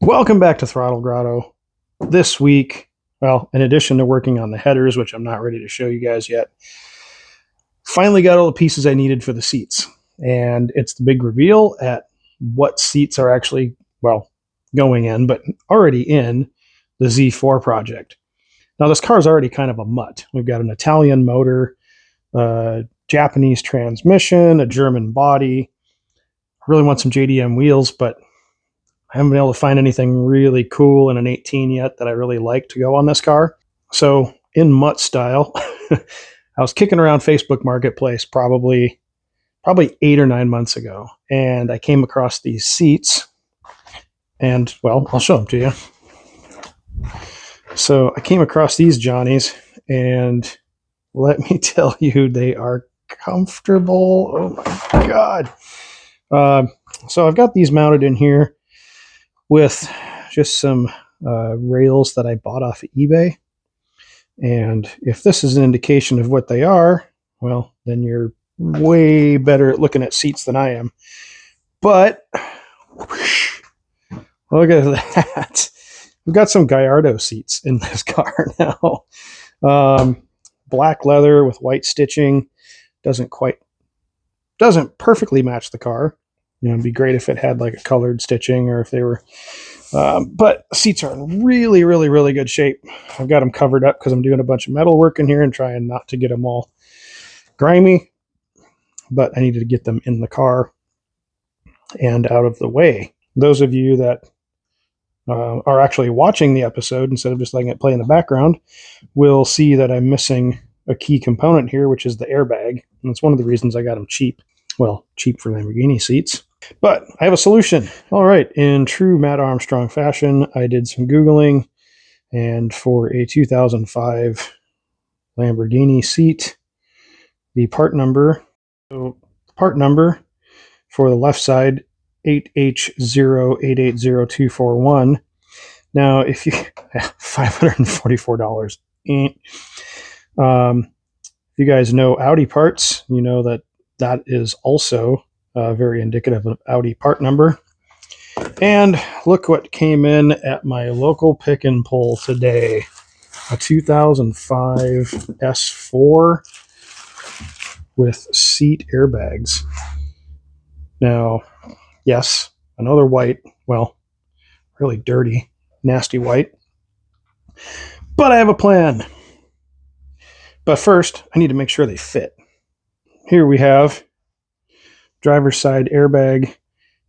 Welcome back to Throttle Grotto. This week, well, in addition to working on the headers, which I'm not ready to show you guys yet, finally got all the pieces I needed for the seats. And it's the big reveal at what seats are actually, well, going in, but already in the Z4 project. Now, this car is already kind of a mutt. We've got an Italian motor, a Japanese transmission, a German body. I really want some JDM wheels, but I haven't been able to find anything really cool in an 18 yet that I really like to go on this car. So in mutt style, I was kicking around Facebook Marketplace probably 8 or 9 months ago, and I came across these seats, and well, I'll show them to you. So I came across these Johnnies, and let me tell you, they are comfortable. Oh my God. So I've got these mounted in here with just some rails that I bought off of eBay. And if this is an indication of what they are, well, then you're way better at looking at seats than I am. But whoosh, look at that. We've got some Gallardo seats in this car now. Black leather with white stitching. Doesn't perfectly match the car. You know, it'd be great if it had like a colored stitching, or if they were, but seats are in really, really, really good shape. I've got them covered up because I'm doing a bunch of metal work in here and trying not to get them all grimy, but I needed to get them in the car and out of the way. Those of you that are actually watching the episode instead of just letting it play in the background will see that I'm missing a key component here, which is the airbag. And it's one of the reasons I got them cheap. Well, cheap for Lamborghini seats. But I have a solution. All right, in true Matt Armstrong fashion, I did some Googling, and for a 2005 Lamborghini seat, the part number for the left side, 8H08800241. Now, if you $544. If you guys know Audi parts, you know that is also very indicative of Audi part number. And look what came in at my local pick and pull today. A 2005 S4 with seat airbags. Now, yes, another white, well, really dirty, nasty white. But I have a plan. But first, I need to make sure they fit. Here we have driver's side airbag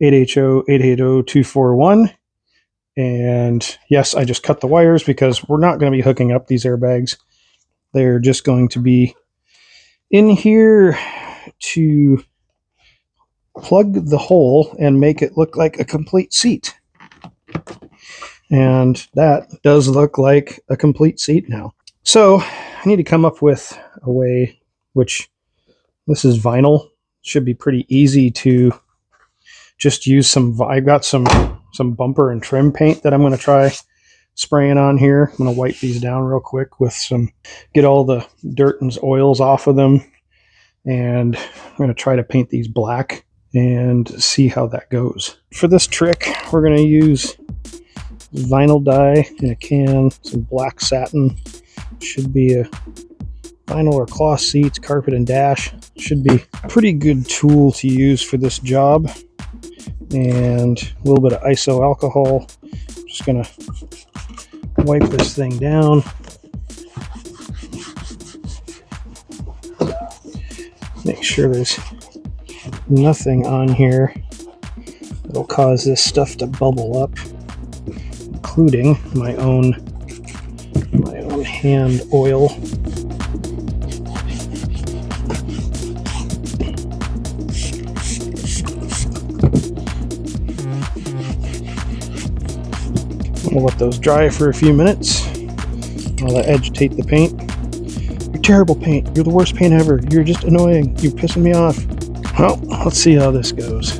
8H08800241. And yes, I just cut the wires because we're not going to be hooking up these airbags. They're just going to be in here to plug the hole and make it look like a complete seat. And that does look like a complete seat now. So I need to come up with a way, which this is vinyl. Should be pretty easy to just use some. I've got some bumper and trim paint that I'm going to try spraying on here. I'm going to wipe these down real quick with some, get all the dirt and oils off of them. And I'm going to try to paint these black and see how that goes. For this trick, we're going to use vinyl dye in a can, some black satin. Should be a vinyl or cloth seats, carpet and dash. Should be a pretty good tool to use for this job. And a little bit of iso alcohol. Just gonna wipe this thing down. Make sure there's nothing on here that'll cause this stuff to bubble up, including my own hand oil. We'll let those dry for a few minutes. I'll agitate the paint. You're terrible paint. You're the worst paint ever. You're just annoying. You're pissing me off. Well, let's see how this goes.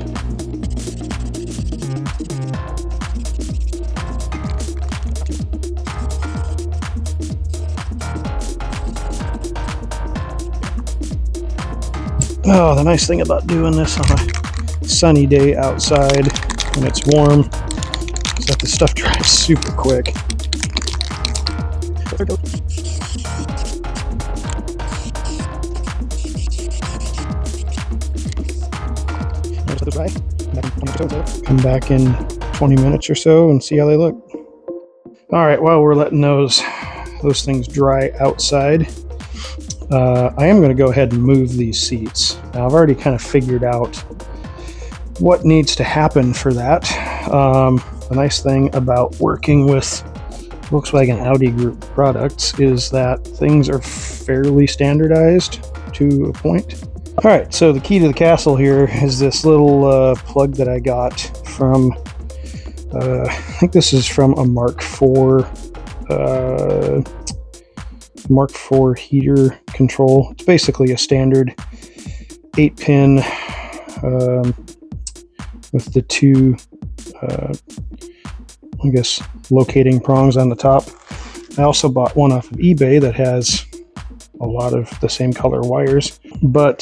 Oh, the nice thing about doing this on a sunny day outside when it's warm is But the stuff dries super quick. Come back in 20 minutes or so and see how they look. All right, while we're letting those things dry outside, I am going to go ahead and move these seats. Now, I've already kind of figured out what needs to happen for that. The nice thing about working with Volkswagen Audi Group products is that things are fairly standardized to a point. All right, so the key to the castle here is this little plug that I got from, I think this is from a Mark IV heater control. It's basically a standard 8-pin with the two, I guess, locating prongs on the top. I also bought one off of eBay that has a lot of the same color wires, but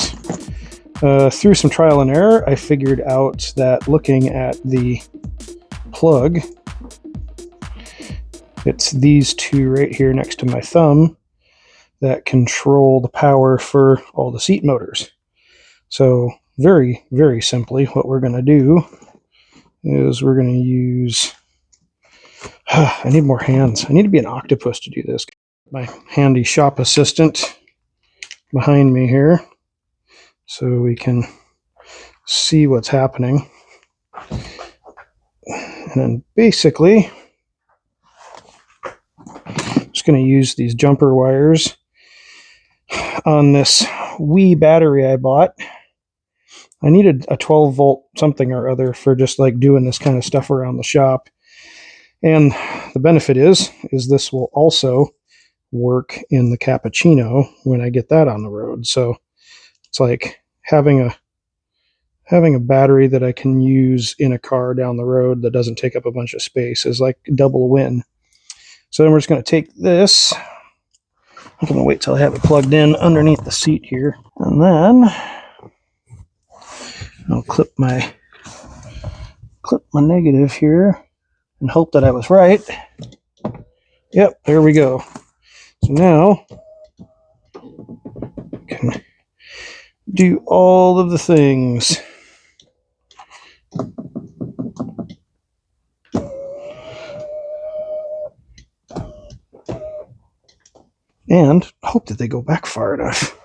through some trial and error, I figured out that looking at the plug, it's these two right here next to my thumb that control the power for all the seat motors. So very, very simply, what we're going to do is we're going to use, I need more hands. I need to be an octopus to do this. My handy shop assistant behind me here so we can see what's happening. And then basically, I'm just going to use these jumper wires on this wee battery I bought. I needed a 12 volt something or other for just like doing this kind of stuff around the shop. And the benefit is this will also work in the Cappuccino when I get that on the road. So it's like having a battery that I can use in a car down the road that doesn't take up a bunch of space is like a double win. So then we're just going to take this. I'm going to wait till I have it plugged in underneath the seat here. And then I'll clip my negative here and hope that I was right. Yep, there we go. So now I can do all of the things. And hope that they go back far enough.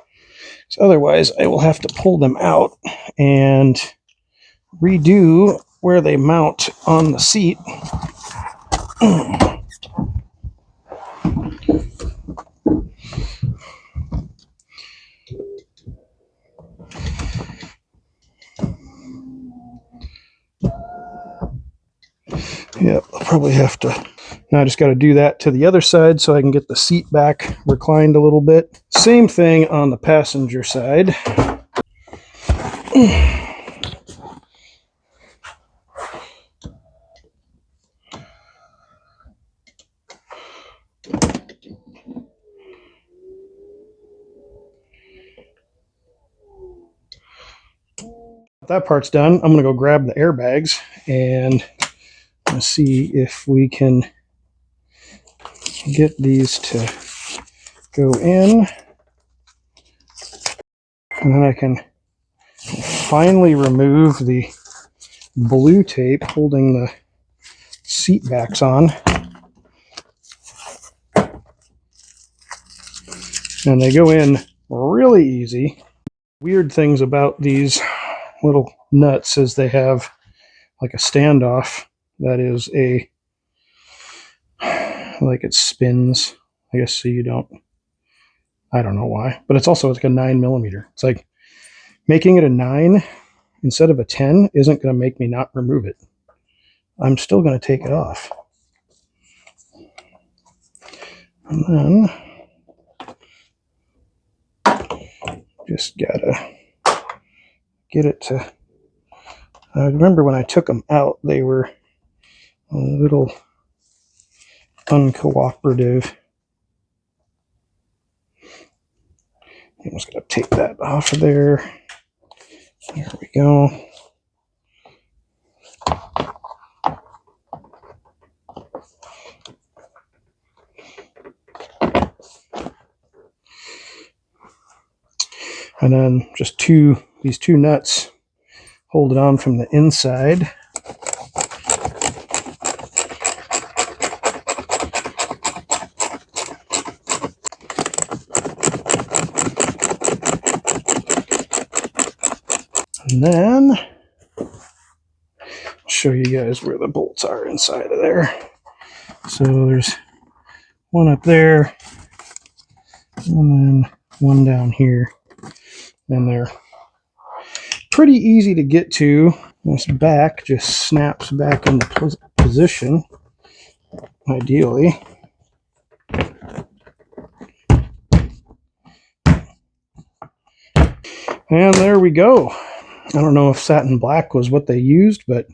So otherwise, I will have to pull them out and redo where they mount on the seat. Yep, I'll probably have to. Now I just got to do that to the other side so I can get the seat back reclined a little bit. Same thing on the passenger side. That part's done. I'm going to go grab the airbags and see if we can get these to go in. And then I can finally remove the blue tape holding the seat backs on. And they go in really easy. Weird things about these little nuts is they have like a standoff that is like it spins, I guess, so you don't, I don't know why, but it's also like a 9mm. It's like making it a 9 instead of a 10 isn't going to make me not remove it. I'm still going to take it off. And then just gotta get it to, I remember when I took them out, they were a little uncooperative. I'm just going to take that off of there. There we go. And then just these two nuts hold it on from the inside. And then I'll show you guys where the bolts are inside of there. So there's one up there, and then one down here. And they're pretty easy to get to. This back just snaps back into position, ideally. And there we go. I don't know if satin black was what they used, but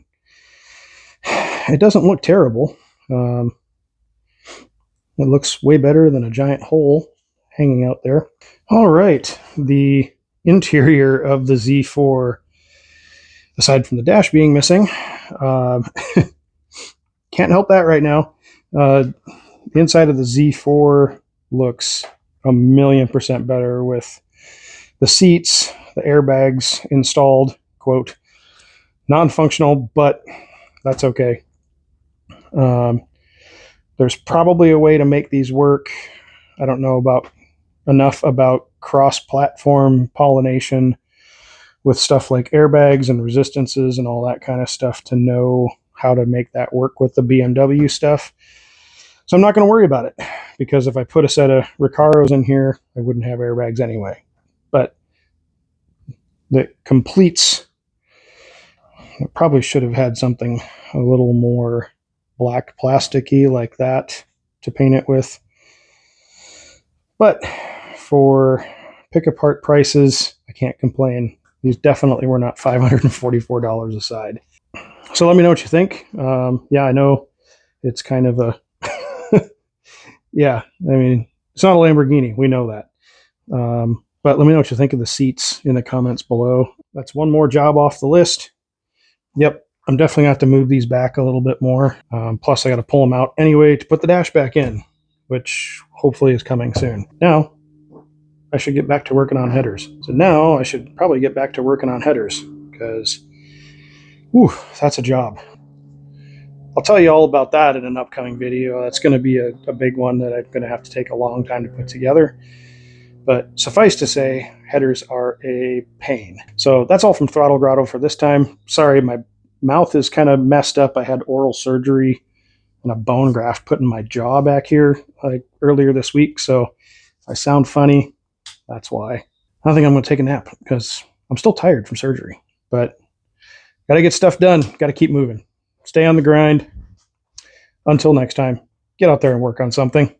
it doesn't look terrible. It looks way better than a giant hole hanging out there. All right, the interior of the Z4, aside from the dash being missing, can't help that right now. The inside of the Z4 looks 1,000,000% better with the seats, the airbags installed, quote, non-functional, but that's okay. There's probably a way to make these work. I don't know enough about cross-platform pollination with stuff like airbags and resistances and all that kind of stuff to know how to make that work with the BMW stuff. So I'm not going to worry about it, because if I put a set of Recaros in here, I wouldn't have airbags anyway. But that completes, it probably should have had something a little more black plasticky like that to paint it with. But for pick-apart prices, I can't complain. These definitely were not $544 a side. So let me know what you think. Yeah, I know it's kind of a... yeah, I mean, it's not a Lamborghini. We know that. But let me know what you think of the seats in the comments below. That's one more job off the list. Yep, I'm definitely going to have to move these back a little bit more. Plus, I got to pull them out anyway to put the dash back in, which hopefully is coming soon. Now, I should get back to working on headers. So now I should probably get back to working on headers, because, whew, that's a job. I'll tell you all about that in an upcoming video. That's going to be a big one that I'm going to have to take a long time to put together. But suffice to say, headers are a pain. So that's all from Throttle Grotto for this time. Sorry, my mouth is kind of messed up. I had oral surgery and a bone graft put in my jaw back here like earlier this week. So if I sound funny, that's why. I don't think I'm going to take a nap because I'm still tired from surgery. But got to get stuff done. Got to keep moving. Stay on the grind. Until next time, get out there and work on something.